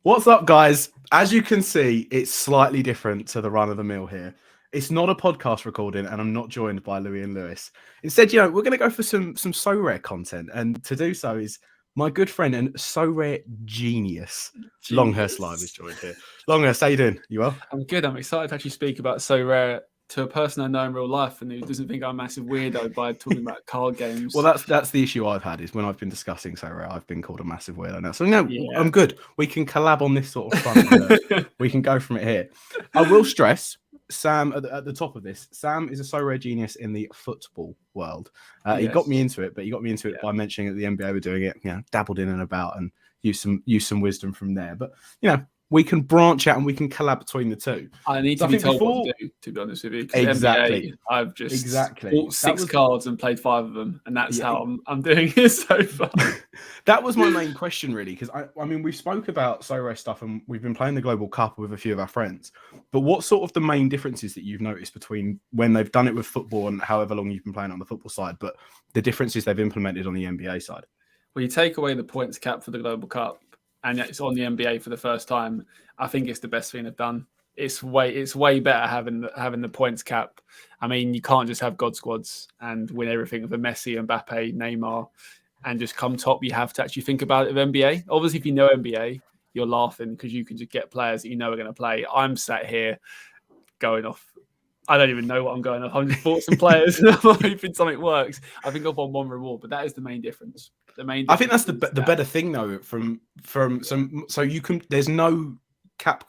What's up, guys? As you can see, it's slightly different to the run of the mill here. It's not a podcast recording, and I'm not joined by Louis and Lewis. Instead, we're going to go for some Sorare content, and to do so is my good friend and Sorare genius, LonghurstLive, is joined here. Longhurst, how you doing? You well? I'm good. I'm excited to actually speak about Sorare to a person I know in real life and who doesn't think I'm a massive weirdo by talking about card games. Well, that's the issue I've had is when I've been discussing Sorare, I've been called a massive weirdo now. So I'm good. We can collab on this sort of front. We can go from it here. I will stress, Sam, at the top of this, Sam is a Sorare genius in the football world. He got me into it, but he got me into it by mentioning that the NBA were doing it. Dabbled in and about and use some wisdom from there. But we can branch out and we can collab between the two. I need to be told what to do, to be honest with you. Exactly. NBA, I've just bought six cards and played 5 of them, and that's how I'm doing it so far. That was my main question, really, because I mean, we spoke about Sorare stuff and we've been playing the Global Cup with a few of our friends. But what sort of the main differences that you've noticed between when they've done it with football and however long you've been playing on the football side, but the differences they've implemented on the NBA side? Well, you take away the points cap for the Global Cup, and it's on the NBA for the first time. I think it's the best thing they've done. It's way better having the points cap. I mean, you can't just have God squads and win everything with a Messi, Mbappe, Neymar, and just come top. You have to actually think about it with NBA. Obviously, if you know NBA, you're laughing because you can just get players that you know are going to play. I'm sat here going off. I don't even know what I'm going off. I'm just bought some players and I'm hoping something works. I think I've won one reward, but that is the main difference. I think that's the better thing though. So you can. There's no cap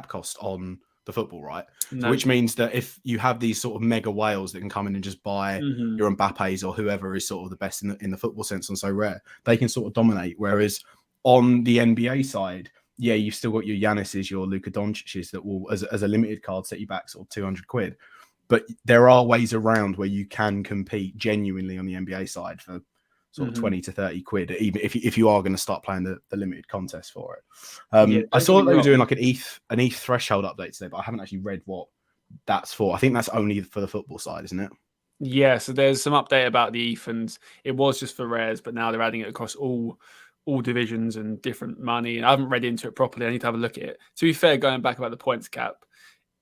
cost on the football, right? No. So which means that if you have these sort of mega whales that can come in and just buy your Mbappes or whoever is sort of the best in the football sense on Sorare, they can sort of dominate. Whereas on the NBA side, you've still got your Giannis's, your Luka Doncic's that will, as a limited card, set you back sort of £200. But there are ways around where you can compete genuinely on the NBA side for sort of 20 to 30 quid, even if you are going to start playing the limited contest for it. I saw that they were doing like an ETH threshold update today, but I haven't actually read what that's for. I think that's only for the football side, isn't it? Yeah, so there's some update about the ETH, and it was just for rares, but now they're adding it across all divisions and different money. And I haven't read into it properly. I need to have a look at it. To be fair, going back about the points cap,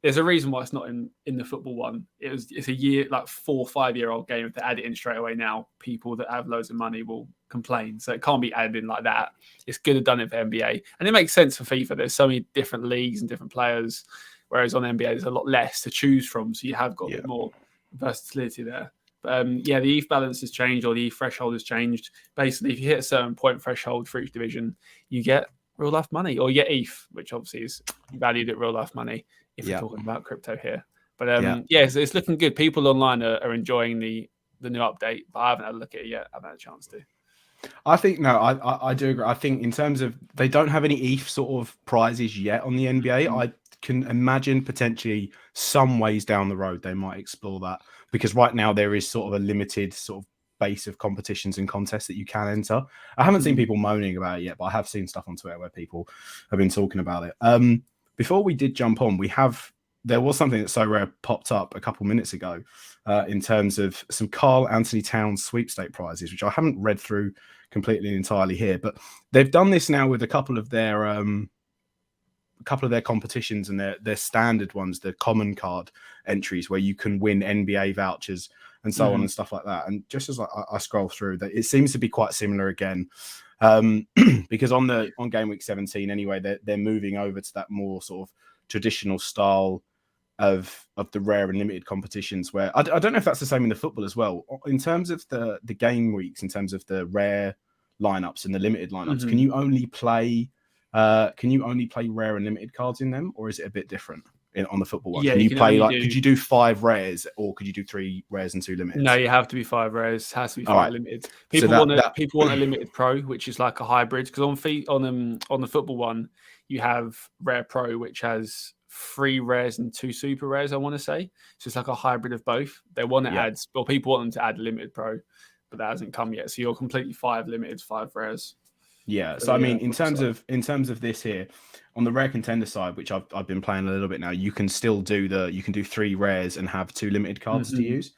there's a reason why it's not in the football one. It's a year, like 4 or 5 year old game. If they add it in straight away now, people that have loads of money will complain. So it can't be added in like that. It's good to have done it for NBA. And it makes sense for FIFA. There's so many different leagues and different players, whereas on NBA there's a lot less to choose from. So you have got a bit more versatility there. But the ETH balance has changed, or the ETH threshold has changed. Basically, if you hit a certain point threshold for each division, you get real life money, or you get ETH, which obviously is valued at real life money. If we're talking about crypto here. But so it's looking good. People online are enjoying the new update, but I haven't had a look at it yet. I haven't had a chance to. I think, I do agree. I think in terms of, they don't have any ETH sort of prizes yet on the NBA. I can imagine potentially some ways down the road they might explore that, because right now there is sort of a limited sort of base of competitions and contests that you can enter. I haven't seen people moaning about it yet, but I have seen stuff on Twitter where people have been talking about it. Before we did jump on, there was something that Sorare popped up a couple minutes ago in terms of some Carl Anthony Towns sweepstake prizes, which I haven't read through completely and entirely here, but they've done this now with a couple of their competitions and their standard ones, the common card entries where you can win NBA vouchers and so on and stuff like that. And just as I scroll through that, it seems to be quite similar again. Because on game week 17 anyway, they're moving over to that more sort of traditional style of the rare and limited competitions, where I don't know if that's the same in the football as well. In terms of the game weeks, in terms of the rare lineups and the limited lineups, can you only play rare and limited cards in them, or is it a bit different on the football one? Can you play could you do 5 rares, or could you do 3 rares and 2 limited? No, you have to be 5 rares. It has to be 5 limited. People want a limited pro, which is like a hybrid, because on the football one you have rare pro, which has 3 rares and 2 super rares, I want to say. So it's like a hybrid of both. They want to add, or people want them to add limited pro, but that hasn't come yet. So you're completely 5 limiteds, 5 rares. Yeah, so I mean, in terms of this here, on the rare contender side, which I've been playing a little bit now, you can still do 3 rares and have 2 limited cards to use.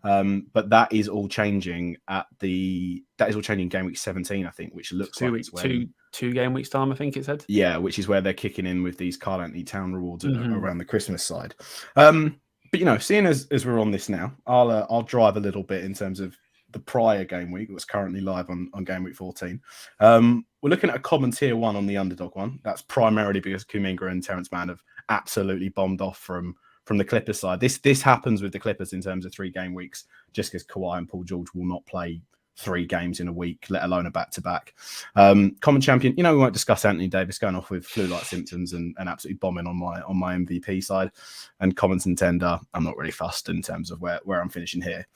But that is all changing game week 17, I think, which looks like it's when two game weeks time, I think it said. Yeah, which is where they're kicking in with these Carl Anthony Town rewards around the Christmas side. But seeing as we're on this now, I'll drive a little bit in terms of the prior game week that's currently live on game week 14. We're looking at a common tier 1 on the underdog one. That's primarily because Kuminga and Terrence Mann have absolutely bombed off from the Clippers side. This happens with the Clippers in terms of 3 game weeks, just because Kawhi and Paul George will not play 3 games in a week, let alone a back-to-back. Common champion, we won't discuss Anthony Davis going off with flu-like symptoms and absolutely bombing on my MVP side. And common contender, I'm not really fussed in terms of where I'm finishing here.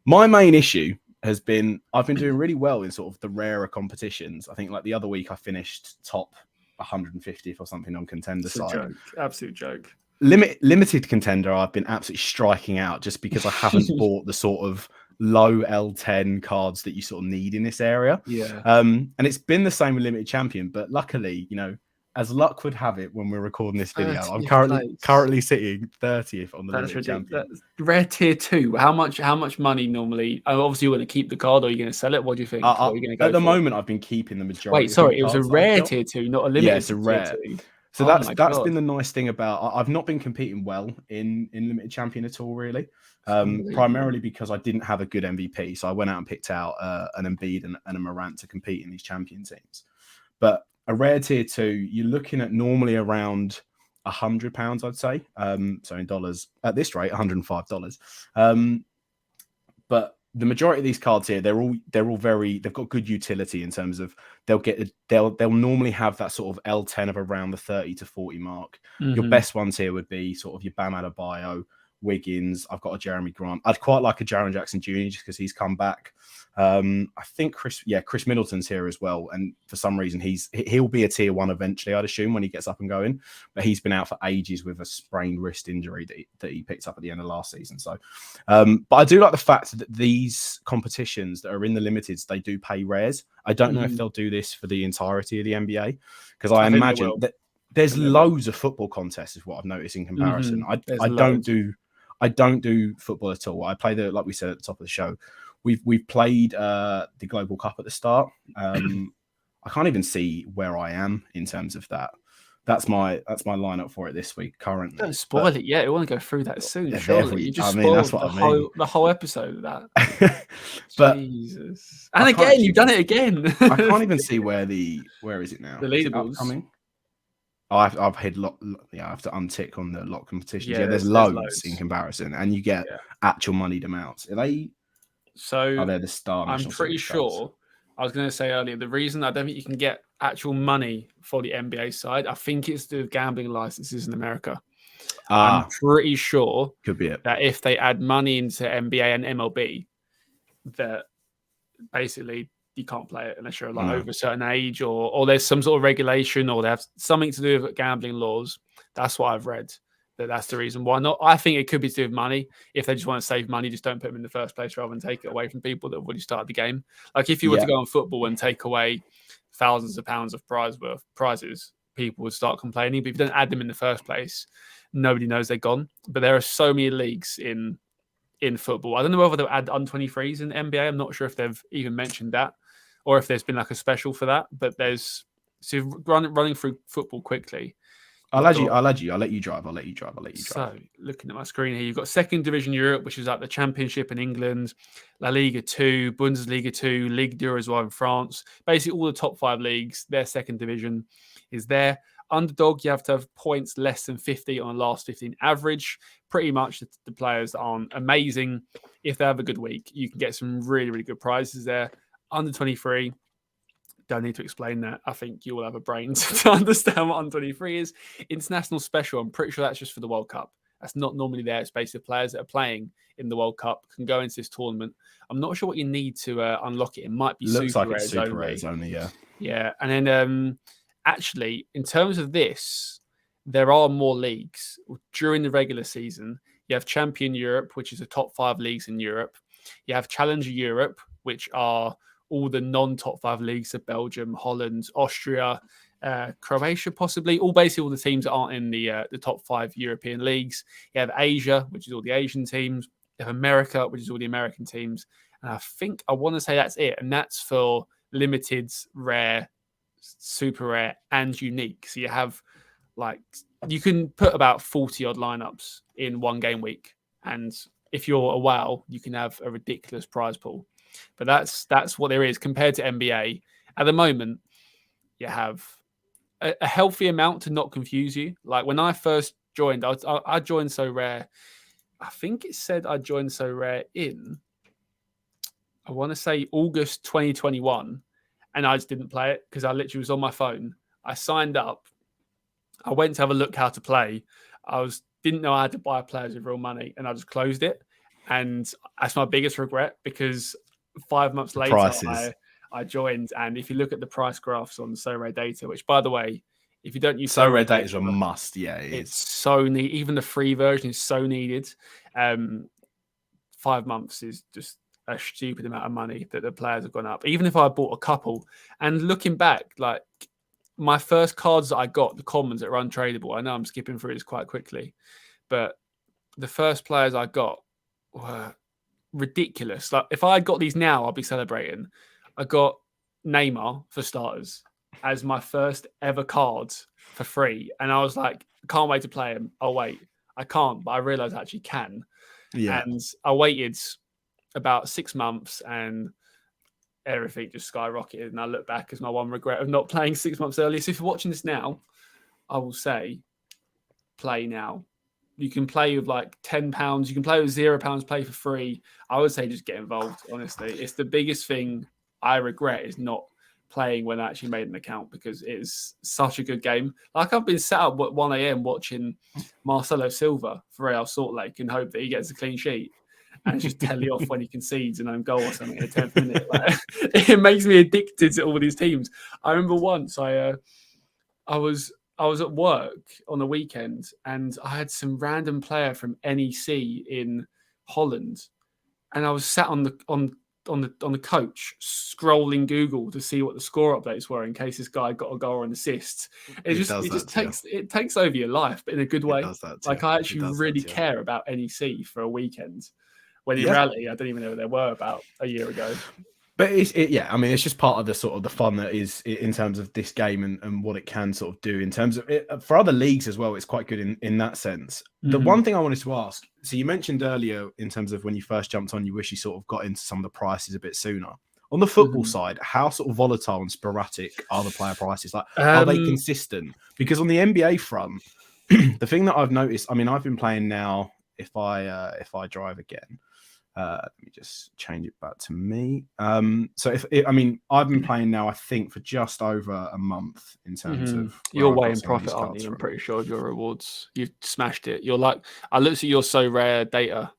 My main issue has been I've been doing really well in sort of the rarer competitions. I think like the other week I finished top 150th or something on contender side. Joke. Absolute joke. Limited contender, I've been absolutely striking out just because I haven't bought the sort of low L10 cards that you sort of need in this area. Yeah. And it's been the same with limited champion, but luckily, as luck would have it when we're recording this video, I'm currently sitting 30th on the limited champion. Rare tier 2. How much money normally? Obviously, you want to keep the card or you're going to sell it? What do you think? What are you going to go at the moment, I've been keeping the majority. Wait, sorry, it was a rare tier 2, not a limited. Yeah, it's a rare. Tier 2. So that's been the nice thing about. I've not been competing well in limited champion at all, really. Primarily because I didn't have a good MVP, so I went out and picked out an Embiid and a Morant to compete in these champion teams. But a rare tier 2, you're looking at normally around £100, I'd say. So in dollars at this rate, $105. But the majority of these cards here, they've got good utility in terms of they'll normally have that sort of L10 of around the 30 to 40 mark. Your best ones here would be sort of your Bam Adebayo, Wiggins. I've got a Jeremy Grant. I'd quite like a Jaren Jackson Jr. just because he's come back. I think Chris Middleton's here as well, and for some reason he'll be a tier 1 eventually, I'd assume, when he gets up and going. But he's been out for ages with a sprained wrist injury that he picked up at the end of last season. So, but I do like the fact that these competitions that are in the limiteds, they do pay rares. I don't know if they'll do this for the entirety of the NBA, because I imagine that there's loads of football contests is what I've noticed in comparison. I don't do football at all. I play like we said at the top of the show, we've played the Global Cup at the start. I can't even see where I am in terms of that. That's my lineup for it this week currently. Don't spoil it yet. I want to go through that soon. Surely you just spoiled the whole episode of that. But Jesus. And again, you've done it again. I can't even see where is it now? The leaderboards coming. Oh, I've hit I have to untick on the lot competitions. Yeah, there's loads in comparison, and you get actual moneyed amounts. Are they? So they're the star. I'm pretty sure. I was going to say earlier, the reason I don't think you can get actual money for the NBA side, I think it's the gambling licenses in America. I'm pretty sure could be it. That if they add money into NBA and MLB, that basically you can't play it unless you're over a certain age, or there's some sort of regulation, or they have something to do with gambling laws. That's what I've read. That's the reason why not. I think it could be to do with money. If they just want to save money, just don't put them in the first place rather than take it away from people that have already started the game. Like if you were to go on football and take away thousands of pounds of prizes, people would start complaining. But if you don't add them in the first place, nobody knows they're gone. But there are so many leagues in football. I don't know whether they'll add under-23s in the NBA. I'm not sure if they've even mentioned that or if there's been like a special for that. But running through football quickly. I'll let you drive. So, looking at my screen here, you've got Second Division Europe, which is like the Championship in England, La Liga 2, Bundesliga 2, Ligue 2 as well in France. Basically, all the top 5 leagues, their second division is there. Underdog, you have to have points less than 50 on the last 15 average. Pretty much the players that aren't amazing. If they have a good week, you can get some really, really good prizes there. Under 23. Don't need to explain that. I think you will have a brain to understand what under 23 is. International special, I'm pretty sure that's just for the World Cup. That's not normally there. It's basically players that are playing in the World Cup can go into this tournament. I'm not sure what you need to unlock it. It might be super rares only. Yeah. Yeah. And then actually, in terms of this, there are more leagues. During the regular season, you have Champion Europe, which is the top 5 leagues in Europe. You have Challenger Europe, which are all the non-top 5 leagues of Belgium, Holland, Austria, Croatia, possibly. Basically all the teams that aren't in the top 5 European leagues. You have Asia, which is all the Asian teams. You have America, which is all the American teams. And I want to say that's it. And that's for limited, rare, super rare, and unique. So you have you can put about 40 odd lineups in one game week. And if you're a WoW, you can have a ridiculous prize pool. But that's what there is compared to NBA. At the moment, you have a healthy amount to not confuse you. Like when I first joined, I joined Sorare. I think it said I joined Sorare in, I want to say August 2021, and I just didn't play it because I literally was on my phone. I signed up. I went to have a look how to play. Didn't know I had to buy players with real money, and I just closed it. And that's my biggest regret because 5 months later, I joined. And if you look at the price graphs on Sorare data, which by the way, if you don't use Sorare data is a must. Yeah, it's so neat. Even the free version is so needed. 5 months is just a stupid amount of money that the players have gone up. Even if I bought a couple, and looking back, like my first cards that I got, the commons that are untradeable. I know I'm skipping through this quite quickly, but the first players I got were ridiculous. Like if I had got these now, I'll be celebrating. I got Neymar for starters as my first ever card for free, and I was like, can't wait to play him. Oh wait, I can't, but I realized I actually can. Yeah. And I waited about 6 months, and everything just skyrocketed. And I look back as my one regret of not playing 6 months earlier. So if you're watching this now, I will say, play now. You can play with like £10. You can play with £0, play for free. I would say just get involved, honestly. It's the biggest thing I regret is not playing when I actually made an account because it's such a good game. Like I've been sat up at 1 a.m. watching Marcelo Silva for Real Salt Lake and hope that he gets a clean sheet. And it's just telly off when he concedes an own goal or something in the 10th minute. Like, it makes me addicted to all these teams. I remember once I was at work on the weekend and I had some random player from NEC in Holland, and I was sat on the coach scrolling Google to see what the score updates were in case this guy got a goal or an assist. It takes over your life, but in a good way. Like I actually really care about NEC for a weekend. When in reality, I don't even know what they were about a year ago. But I mean, it's just part of the sort of the fun that is in terms of this game and what it can sort of do in terms of it, for other leagues as well. It's quite good in that sense. The one thing I wanted to ask, so you mentioned earlier in terms of when you first jumped on, you wish you sort of got into some of the prices a bit sooner. On the football side, how sort of volatile and sporadic are the player prices? Like, are they consistent? Because on the NBA front, the thing that I've noticed, I mean, I've been playing now. If I drive again. Let me just change it back to me. So I've been playing now, I think, for just over a month in terms of you're way in profit, aren't you? I'm pretty sure of your rewards. You've smashed it. You're like, I looked at your So Rare data.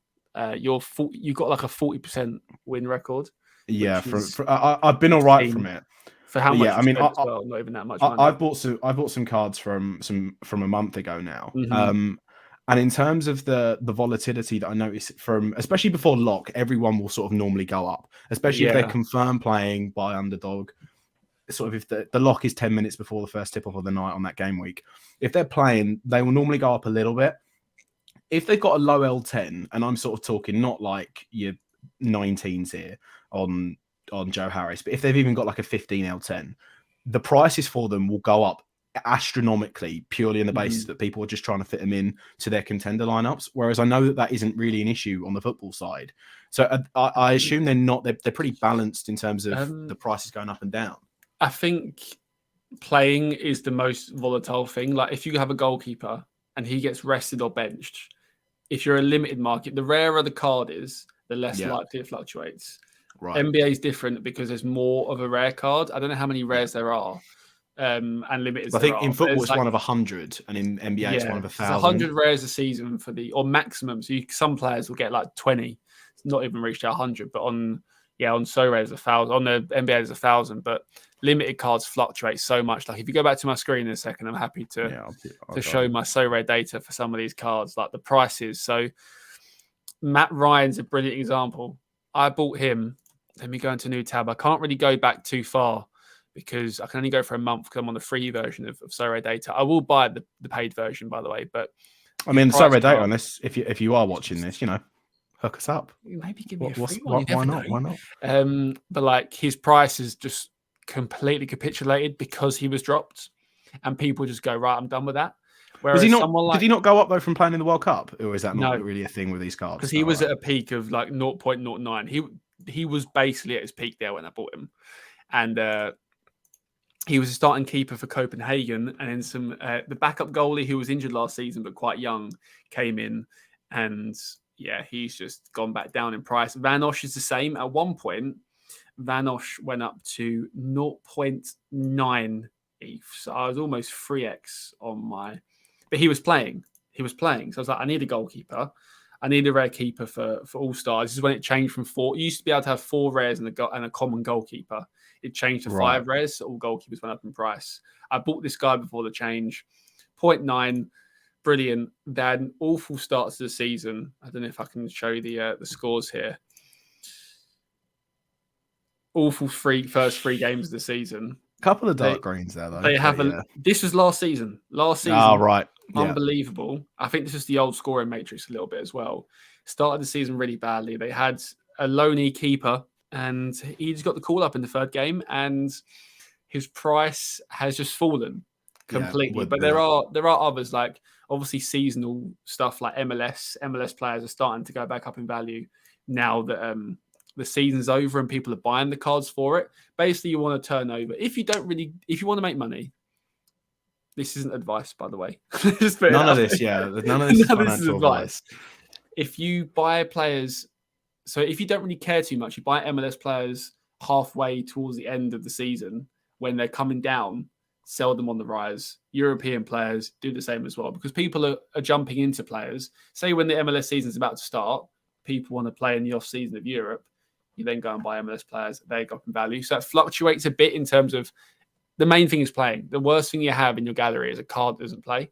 You've got like a 40% win record. Yeah, I've been all right from it. For how much? Yeah, I mean, not even that much. I bought some cards from a month ago now. And in terms of the volatility that I noticed from, especially before lock, everyone will sort of normally go up, especially if they're confirmed playing by underdog. Sort of if the lock is 10 minutes before the first tip off of the night on that game week, if they're playing, they will normally go up a little bit. If they've got a low L10, and I'm sort of talking not like your 19s here on Joe Harris, but if they've even got like a 15 L10, the prices for them will go up astronomically purely on the basis that people are just trying to fit them in to their contender lineups, whereas I know that isn't really an issue on the football side. So I assume they're pretty balanced in terms of the prices going up and down. I think playing is the most volatile thing. Like if you have a goalkeeper and he gets rested or benched, if you're a limited market, the rarer the card is, the less likely it fluctuates. Right. NBA is different because there's more of a rare card. I don't know how many rares there are. And limited. I think in football it's like, one of 100, and in NBA it's one of 1,000. 100 rares a season or maximum. So some players will get like 20. It's not even reached 100, but on Sorare there's 1,000. On the NBA there's 1,000, but limited cards fluctuate so much. Like if you go back to my screen in a second, I'm happy to show my Sorare data for some of these cards, like the prices. So Matt Ryan's a brilliant example. I bought him. Let me go into a new tab. I can't really go back too far, because I can only go for a month because I'm on the free version of Sorare data. I will buy the paid version, by the way. But I mean, Sorare data on this, if you are watching this, Hook us up. Maybe give me a free one. Why not? Why not? But like his price is just completely capitulated because he was dropped, and people just go, right, I'm done with that. Whereas did someone he not go up though from playing in the World Cup, or is that not No. really a thing with these cards? Because he was at a peak of like 0.09. He was basically at his peak there when I bought him, and he was a starting keeper for Copenhagen, and then the backup goalie who was injured last season but quite young came in, and yeah, he's just gone back down in price. Van Osh is the same. At one point, Van Osh went up to 0.9 ETH, so I was almost 3x on my. But he was playing. So I was like, I need a goalkeeper. I need a rare keeper for All Stars. This is when it changed from 4. You used to be able to have 4 rares and a common goalkeeper. It changed to 5 rares, so all goalkeepers went up in price. I bought this guy before the change. 0.9, brilliant. They had an awful start to the season. I don't know if I can show you the scores here. Awful first 3 games of the season. Couple of dark greens there, though. They have This was last season. Oh, right. Yeah. Unbelievable. I think this is the old scoring matrix a little bit as well. Started the season really badly. They had a loanee keeper, and he just got the call up in the 3rd game, and his price has just fallen completely. But there are others, like obviously seasonal stuff like MLS. MLS players are starting to go back up in value now that the season's over and people are buying the cards for it. Basically, you want to turn over. If you want to make money, this isn't advice, by the way. None of this is financial advice. If you buy players, so if you don't really care too much, you buy MLS players halfway towards the end of the season when they're coming down, sell them on the rise. European players do the same as well, because people are jumping into players. Say when the MLS season is about to start, people want to play in the off season of Europe. You then go and buy MLS players. They go up in value. So it fluctuates a bit in terms of the main thing is playing. The worst thing you have in your gallery is a card that doesn't play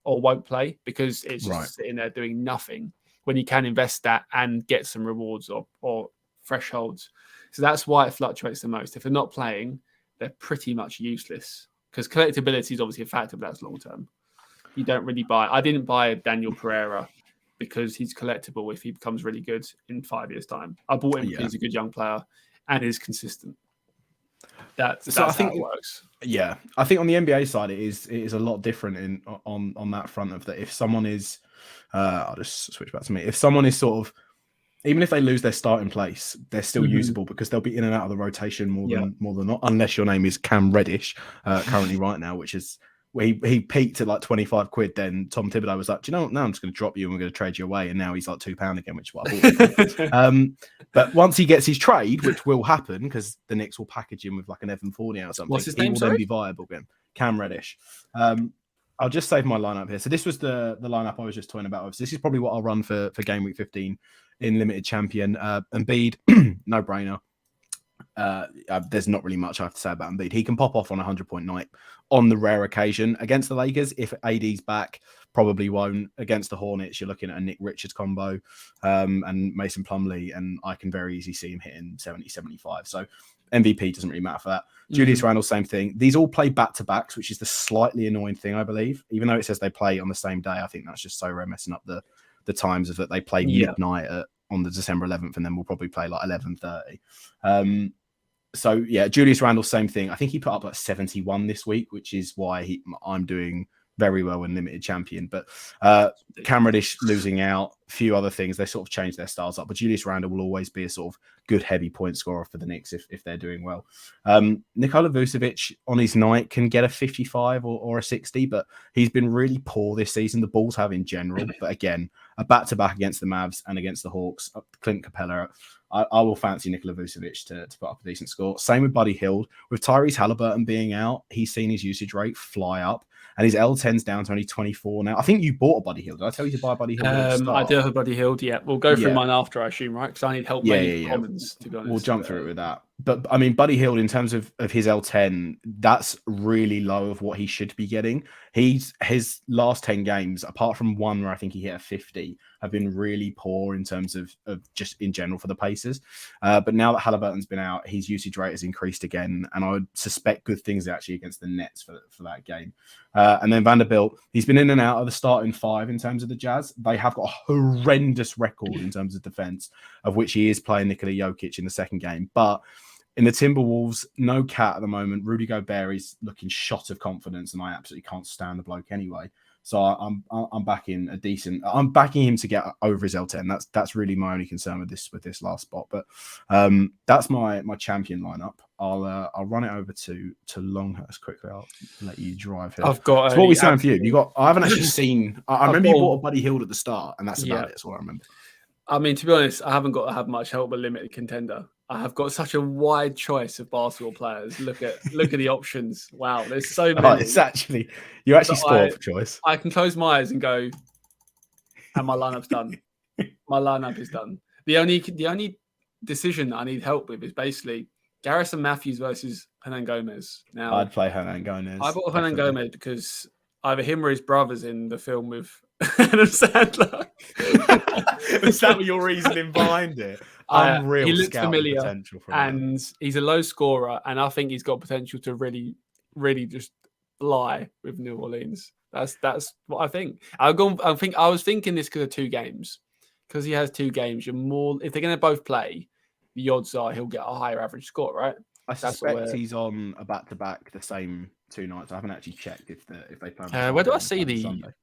or won't play because it's just sitting there doing nothing when you can invest that and get some rewards or thresholds. So that's why it fluctuates the most. If they're not playing, they're pretty much useless because collectability is obviously a factor, but that's long term. You don't really buy. I didn't buy Daniel Pereira because he's collectible if he becomes really good in 5 years' time. I bought him because he's a good young player and is consistent. That's how it works. Yeah, I think on the NBA side, it is a lot different on that front of that. If someone is, I'll just switch back to me. If someone is sort of, even if they lose their starting place, they're still usable because they'll be in and out of the rotation more than not. Unless your name is Cam Reddish, currently right now, which is where he peaked at like 25 quid. Then Tom Thibodeau was like, do you know what? Now I'm just going to drop you and we're going to trade you away. And now he's like £2 again, which is what I bought. But once he gets his trade, which will happen because the Knicks will package him with like an Evan Fournier or something, what's his name, will then be viable again. Cam Reddish. I'll just save my lineup here. So this was the lineup I was just talking about. So this is probably what I'll run for game week 15 in limited champion. Embiid, no brainer. There's not really much I have to say about Embiid. He can pop off on 100-point night on the rare occasion against the Lakers. If AD's back, probably won't. Against the Hornets, you're looking at a Nick Richards combo and Mason Plumlee, and I can very easily see him hitting 70, 75. So MVP doesn't really matter for that. Julius Randle, same thing. These all play back-to-backs, which is the slightly annoying thing, I believe. Even though it says they play on the same day, I think that's just so rare messing up the times of that they play midnight on the December 11th, and then we'll probably play like 11:30. So yeah, Julius Randle, same thing. I think he put up like 71 this week, which is why I'm doing very well in limited champion. But Cam Reddish losing out, a few other things, they sort of changed their styles up. But Julius Randle will always be a sort of good heavy point scorer for the Knicks if they're doing well. Nikola Vucevic on his night can get a 55 or a 60, but he's been really poor this season. The Bulls have in general, but again, a back-to-back against the Mavs and against the Hawks. Clint Capella, I will fancy Nikola Vucevic to put up a decent score. Same with Buddy Hield. With Tyrese Halliburton being out, he's seen his usage rate fly up, and his L10's down to only 24 now. I think you bought a Buddy Hield. Did I tell you to buy a Buddy Hield? I do have a Buddy Hield, yeah. We'll go through mine after, I assume, right? Because I need help with commons, to be honest. We'll jump through it with that. But, I mean, Buddy Hield, in terms of his L10, that's really low of what he should be getting. His last 10 games, apart from one where I think he hit a 50, have been really poor in terms of just in general for the Pacers. But now that Halliburton's been out, his usage rate has increased again, and I would suspect good things actually against the Nets for that game. And then Vanderbilt, he's been in and out of the starting five in terms of the Jazz. They have got a horrendous record in terms of defense, of which he is playing Nikola Jokic in the second game. But in the Timberwolves, no cat at the moment. Rudy Gobert is looking shot of confidence, and I absolutely can't stand the bloke anyway. So I'm backing a decent. I'm backing him to get over his L10. That's really my only concern with this last spot. But that's my champion lineup. I'll run it over to Longhurst quickly. I'll let you drive here. I've got. So what are we saying for you? You got. I haven't actually seen. I remember you bought a Buddy Hield at the start, and that's about it. That's all I remember. I mean, to be honest, I haven't got to have much help with limited contender. I have got such a wide choice of basketball players. Look at the options. Wow, there's so many. It's actually you're actually spoiled for choice. I can close my eyes and go, and my lineup's done. My lineup is done. The only decision that I need help with is basically Garrison Matthews versus Hernan Gomez. Now I'd play Hernan Gomez. I bought Hernan Gomez because either him or his brother's in the film with Adam Sandler. Is that your reasoning behind it? He looks familiar, and he's a low scorer, and I think he's got potential to really, really just fly with New Orleans. That's what I think. I was thinking this because of 2 games. Because he has 2 games, you're more if they're going to both play, the odds are he'll get a higher average score, right? I suspect he's on a back-to-back the same 2 nights. I haven't actually checked if they play. Where do I see the? Sunday.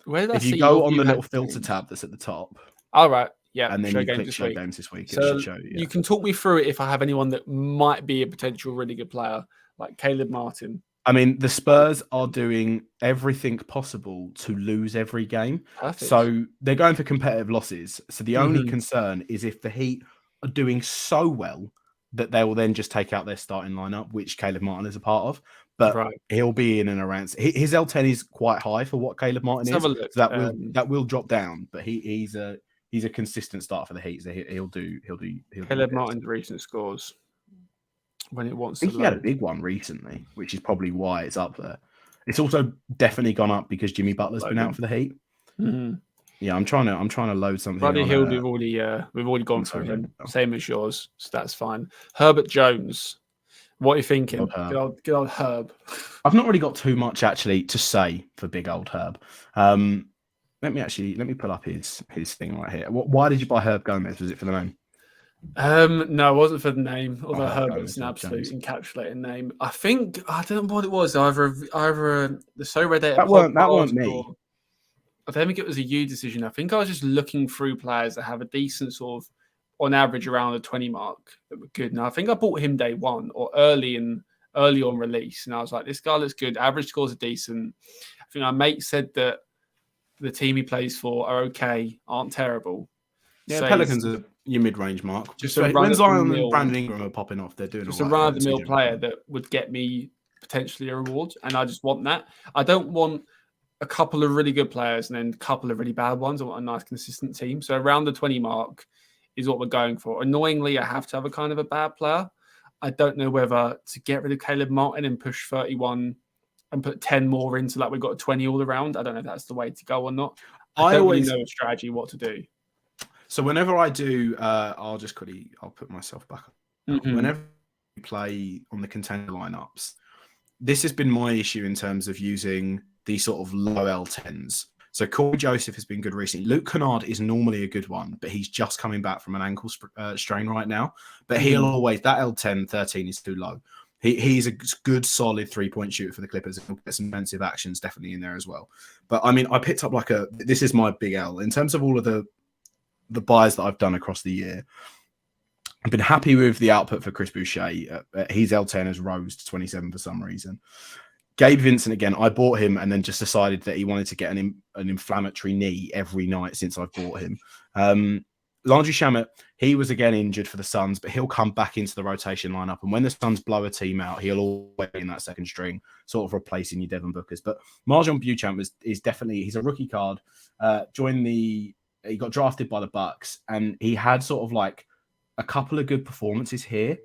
Where did I see? If you go on the little filter tab that's at the top. All right. Yeah, and then you click show games this week. So it should show you. You can talk me through it if I have anyone that might be a potential really good player, like Caleb Martin. I mean, the Spurs are doing everything possible to lose every game. Perfect. So they're going for competitive losses. So the only concern is if the Heat are doing so well that they will then just take out their starting lineup, which Caleb Martin is a part of. But he'll be in and around. His L10 is quite high for what Caleb Martin is. So that will drop down. But he's a consistent start for the Heat. So he'll do. Caleb Martin's recent scores when it wants. I think he had a big one recently, which is probably why it's up there. It's also definitely gone up because Jimmy Butler's been out for the Heat. Mm-hmm. Yeah, I'm trying to load something. Buddy Hield, we've already gone through him, same as yours, so that's fine. Herbert Jones, what are you thinking? Good old Herb. I've not really got too much actually to say for big old Herb. Let me pull up his thing right here. Why did you buy Herb Gomez? Was it for the name? No, it wasn't for the name. Although Herbert's an absolute encapsulating name. I don't know what it was. Either the Sorare that weren't me. I don't think it was a you decision. I think I was just looking through players that have a decent sort of, on average, around the 20 mark that were good. Now I think I bought him day one or early on release, and I was like, this guy looks good. Average scores are decent. I think my mate said that the team he plays for are okay, aren't terrible. Yeah, so Pelicans are your mid-range mark. Just when Zion and Brandon Ingram are popping off, they're doing just a run-of-the-mill player that would get me potentially a reward, and I just want that. I don't want a couple of really good players and then a couple of really bad ones. I want a nice, consistent team. So around the 20 mark is what we're going for. Annoyingly, I have to have a kind of a bad player. I don't know whether to get rid of Caleb Martin and push 31 and put 10 more into like we've got a 20 all around. I don't know if that's the way to go or not. I don't really know a strategy what to do. So whenever I do, I'll put myself back up. Mm-hmm. Whenever we play on the contender lineups, this has been my issue in terms of using these sort of low L10s. So Corey Joseph has been good recently. Luke Kennard is normally a good one, but he's just coming back from an ankle strain right now. But he'll always, that L10, 13 is too low. He's a good, solid 3-point shooter for the Clippers. He'll get some defensive actions definitely in there as well. But I mean, I picked up this is my big L. In terms of all of the buys that I've done across the year, I've been happy with the output for Chris Boucher. His L10 has rose to 27 for some reason. Gabe Vincent, again, I bought him and then just decided that he wanted to get an inflammatory knee every night since I've bought him. Landry Shamet, he was again injured for the Suns, but he'll come back into the rotation lineup. And when the Suns blow a team out, he'll always be in that second string, sort of replacing your Devin Bookers. But Marjon Beauchamp is definitely, he's a rookie card. He got drafted by the Bucks, and he had sort of like a couple of good performances here.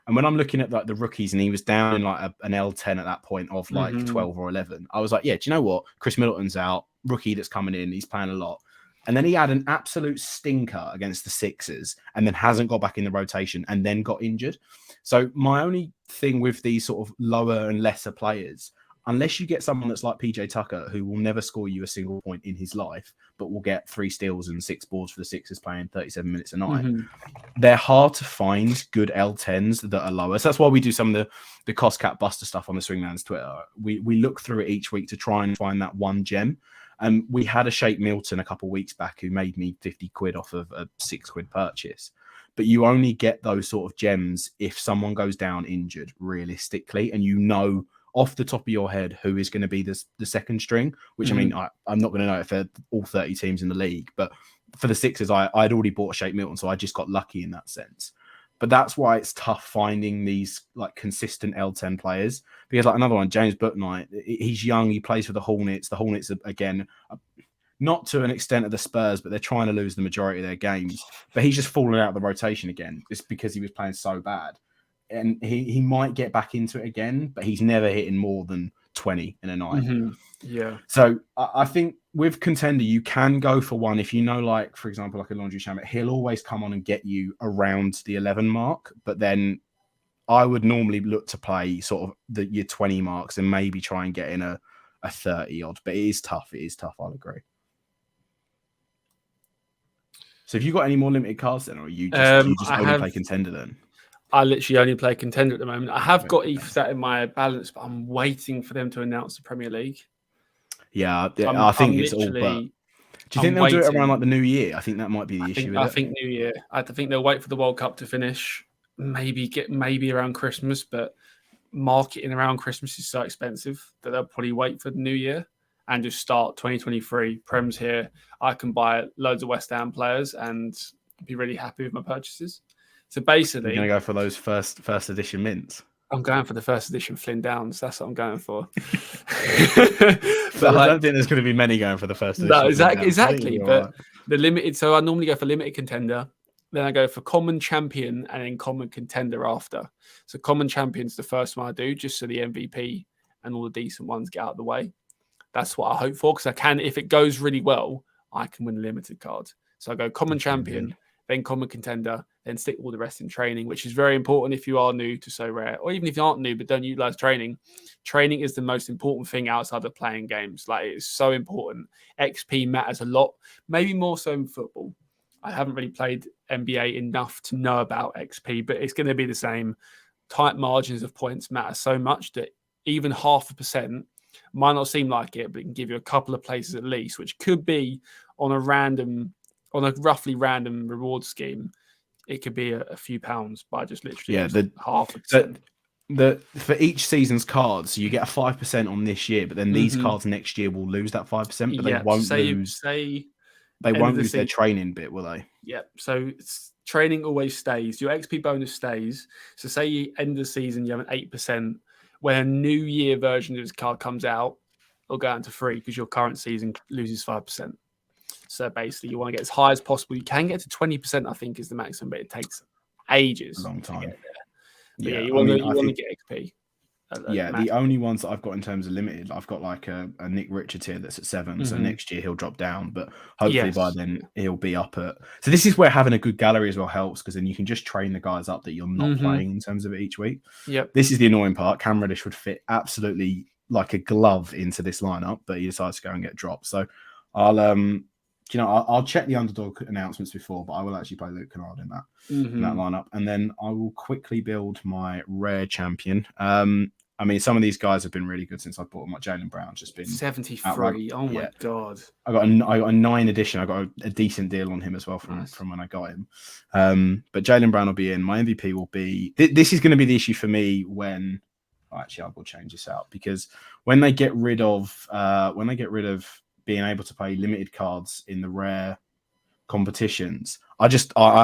And when I'm looking at like the rookies, and he was down in like an L10 at that point of like 12 or 11, I was like, yeah, do you know what? Chris Middleton's out, rookie that's coming in, he's playing a lot. And then he had an absolute stinker against the Sixers and then hasn't got back in the rotation and then got injured. So my only thing with these sort of lower and lesser players, unless you get someone that's like PJ Tucker, who will never score you a single point in his life, but will get 3 steals and 6 boards for the Sixers playing 37 minutes a night, they're hard to find good L10s that are lower. So that's why we do some of the cost cap buster stuff on the Swinglands Twitter. We look through it each week to try and find that one gem. We had a Shake Milton a couple of weeks back who made me 50 quid off of a £6 purchase. But you only get those sort of gems if someone goes down injured, realistically, and you know off the top of your head who is going to be the second string, which I mean, I'm not going to know it for all 30 teams in the league, but for the Sixers, I'd already bought Shake Milton, so I just got lucky in that sense. But that's why it's tough finding these like consistent L10 players. Because like another one, James Bouknight, he's young, he plays for the Hornets. The Hornets are, again, not to an extent of the Spurs, but they're trying to lose the majority of their games. But he's just fallen out of the rotation again, just because he was playing so bad. And he might get back into it again, but he's never hitting more than 20 in a night. Yeah. So I think with Contender, you can go for one. If you know, like, for example, like a Laundry Shamet, he'll always come on and get you around the 11 mark. But then I would normally look to play sort of your 20 marks and maybe try and get in a 30 odd. But it is tough. It is tough. I'll agree. So have you got any more limited cards then, or are you just only play Contender then? I literally only play Contender at the moment. I have got ETH sat in my balance, but I'm waiting for them to announce the Premier League. Yeah, I think it's all but. Do you think they'll do it around like the new year? I think that might be the issue. I think New Year. I think they'll wait for the World Cup to finish. Maybe around Christmas, but marketing around Christmas is so expensive that they'll probably wait for the New Year and just start 2023. Prem's here. I can buy loads of West Ham players and be really happy with my purchases. So basically, you're gonna go for those first edition mints. I'm going for the first edition Flynn Downs. That's what I'm going for. But I don't think there's going to be many going for the first edition. No, exactly. But right. The limited. So I normally go for limited contender. Then I go for common champion and then common contender after. So common champion's the first one I do, just so the MVP and all the decent ones get out of the way. That's what I hope for, because I can, if it goes really well, I can win a limited card. So I go common champion, then common contender, then stick all the rest in training, which is very important if you are new to Sorare, or even if you aren't new but don't utilize training. Training is the most important thing outside of playing games. Like, it's so important. XP matters a lot, maybe more so in football. I haven't really played NBA enough to know about XP, but it's going to be the same. Tight margins of points matter so much that even 0.5% might not seem like it, but it can give you a couple of places at least, which could be on a roughly random reward scheme. It could be a few pounds by just literally 0.5%. For each season's cards, you get a 5% on this year, but then these cards next year will lose that 5%, but they won't lose. They won't lose their training bit, will they? Yeah. So training always stays. Your XP bonus stays. So say you end the season, you have an 8%. When a new year version of this card comes out, it'll go into free because your current season loses 5%. So basically, you want to get as high as possible. You can get to 20%, I think, is the maximum, but it takes ages. A long time. To get there. Yeah, you want to get XP. The only ones that I've got in terms of limited, I've got like a Nick Richards here that's at 7. So next year he'll drop down, but hopefully by then he'll be up at. So this is where having a good gallery as well helps, because then you can just train the guys up that you're not playing in terms of it each week. Yep. This is the annoying part. Cam Reddish would fit absolutely like a glove into this lineup, but he decides to go and get dropped. So I'll check the underdog announcements before, but I will actually play Luke Kennard in that lineup, and then I will quickly build my rare champion. I mean, some of these guys have been really good since I bought them. Like Jaylen Brown's just been 73. Oh my god! I got a 9 edition. I got a decent deal on him as well from when I got him. But Jaylen Brown will be in. My MVP will be. This is going to be the issue for me when. Actually, I will change this out, because when they get rid of being able to play limited cards in the rare competitions, I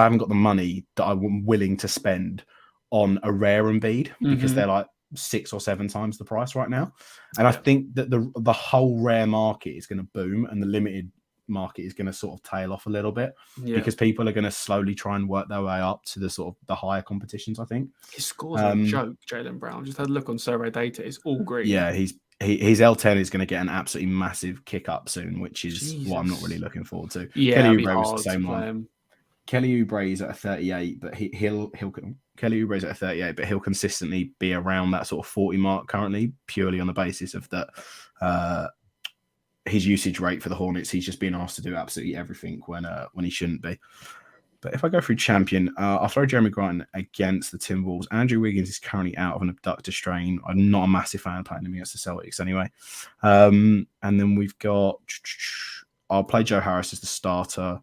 haven't got the money that I'm willing to spend on a rare Embiid, because they're like 6 or 7 times the price right now. And I think that the whole rare market is going to boom and the limited market is going to sort of tail off a little bit, because people are going to slowly try and work their way up to the sort of the higher competitions. I think his scores are a joke. Jaylen Brown, just had a look on survey data, it's all green. Yeah, he's his L10 is going to get an absolutely massive kick up soon, which is what I'm not really looking forward to. Kelly Oubre was the same one. Kelly Oubre is at a 38, but Kelly Oubre is at a 38, but he'll consistently be around that sort of 40 mark currently, purely on the basis of that his usage rate for the Hornets. He's just being asked to do absolutely everything when he shouldn't be. But if I go through champion, I'll throw Jeremy Grant against the Timberwolves. Andrew Wiggins is currently out of an abductor strain. I'm not a massive fan of playing him against the Celtics anyway. And then we've got, I'll play Joe Harris as the starter.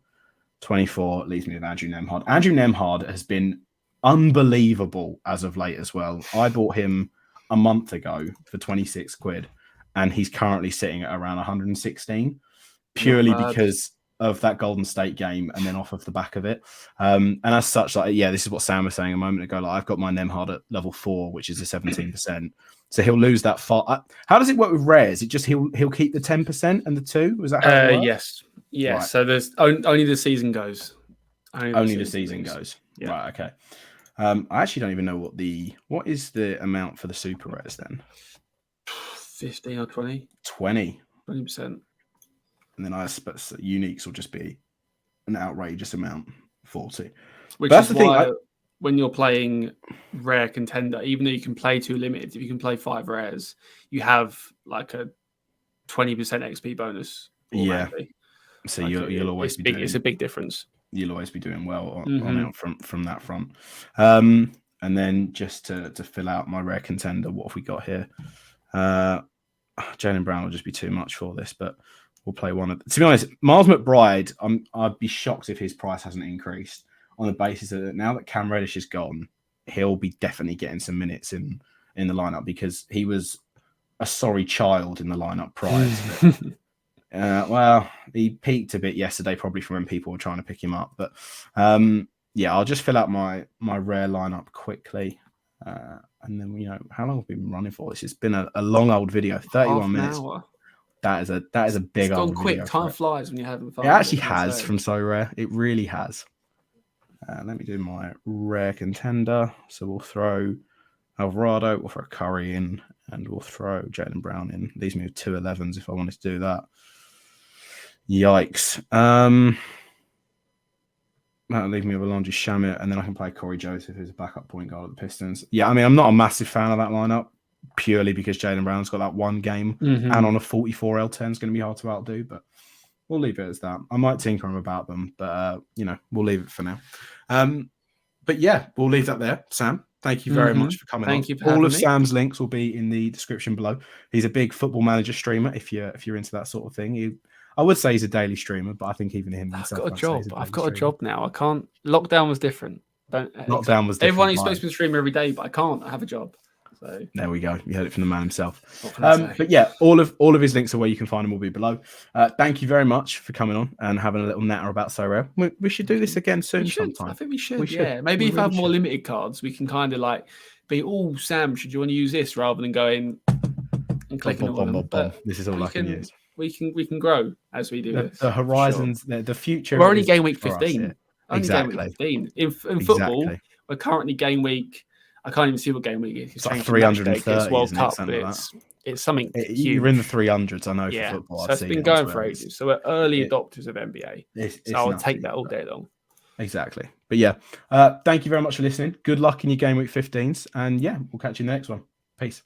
24 leaves me with Andrew Nembhard. Andrew Nembhard has been unbelievable as of late as well. I bought him a month ago for 26 quid, and he's currently sitting at around 116, purely because of that Golden State game and then off of the back of it. And as such, like, yeah, this is what Sam was saying a moment ago. Like, I've got my Nembhard at level 4, which is a 17%. So he'll lose that far. How does it work with rares? It just he'll keep the 10% and the 2? Was that how it works? Yes. Right. So there's only the season goes. Only the season goes. Yeah. Right, okay. I actually don't even know what is the amount for the super rares then? 15 or 20. 20%. And then I suppose uniques will just be an outrageous amount, 40. Which is why when you're playing rare contender, even though you can play 2 limited, if you can play 5 rares, you have like a 20% XP bonus. Yeah. So like you'll always be it's a big difference. You'll always be doing well on out from that front. And then just to fill out my rare contender, what have we got here? Jaylen Brown will just be too much for this, but we'll play one of. To be honest, Miles McBride, I'd be shocked if his price hasn't increased on the basis that now that Cam Reddish is gone, he'll be definitely getting some minutes in the lineup because he was a sorry child in the lineup prior to it. Well, he peaked a bit yesterday, probably from when people were trying to pick him up. But yeah, I'll just fill out my rare lineup quickly. And then, how long have we been running for? This has been a long old video, 31 minutes. Hour. That is a big old video. Quick. Time flies when you're having fun. It actually has from So Rare. It really has. Let me do my rare contender. So we'll throw Alvarado, we'll throw Curry in, and we'll throw Jaylen Brown in. Leaves me with 2 11s if I wanted to do that. Yikes. That'll leave me with Alonji Shamit, and then I can play Corey Joseph, who's a backup point guard at the Pistons. Yeah, I mean, I'm not a massive fan of that lineup, purely because Jaylen Brown's got that one game, and on a 44 L10 is going to be hard to outdo, but we'll leave it as that. I might tinker him about them, but, we'll leave it for now. But yeah, we'll leave that there. Sam, thank you very much for coming on. Thank you for All of me. Sam's links will be in the description below. He's a big Football Manager streamer, if you're into that sort of thing. I would say he's a daily streamer, but I think even him himself. I've got a job now. I can't. Lockdown was different. Lockdown was different. Everyone expects me to stream every day, but I can't. I have a job. So there we go. You heard it from the man himself. But yeah, all of his links are where you can find them will be below. Thank you very much for coming on and having a little natter about So Rare. We should do this again soon sometime. I think we should. Yeah, maybe if I have more limited cards, we can kind of like be, Sam, should you want to use this rather than going and clicking on them. This is all I can use. We can grow as we do this. The horizons, the future. We're only game week 15. Exactly. Game week 15. In football, we're currently game week. I can't even see what game week is. It's like 330. It's World Cup, but it's something. You're in the 300s, I know, for football. So it's been going for ages. So we're early adopters of NBA. So I would take that all day long. Exactly. But yeah, thank you very much for listening. Good luck in your game week 15s. And yeah, we'll catch you in the next one. Peace.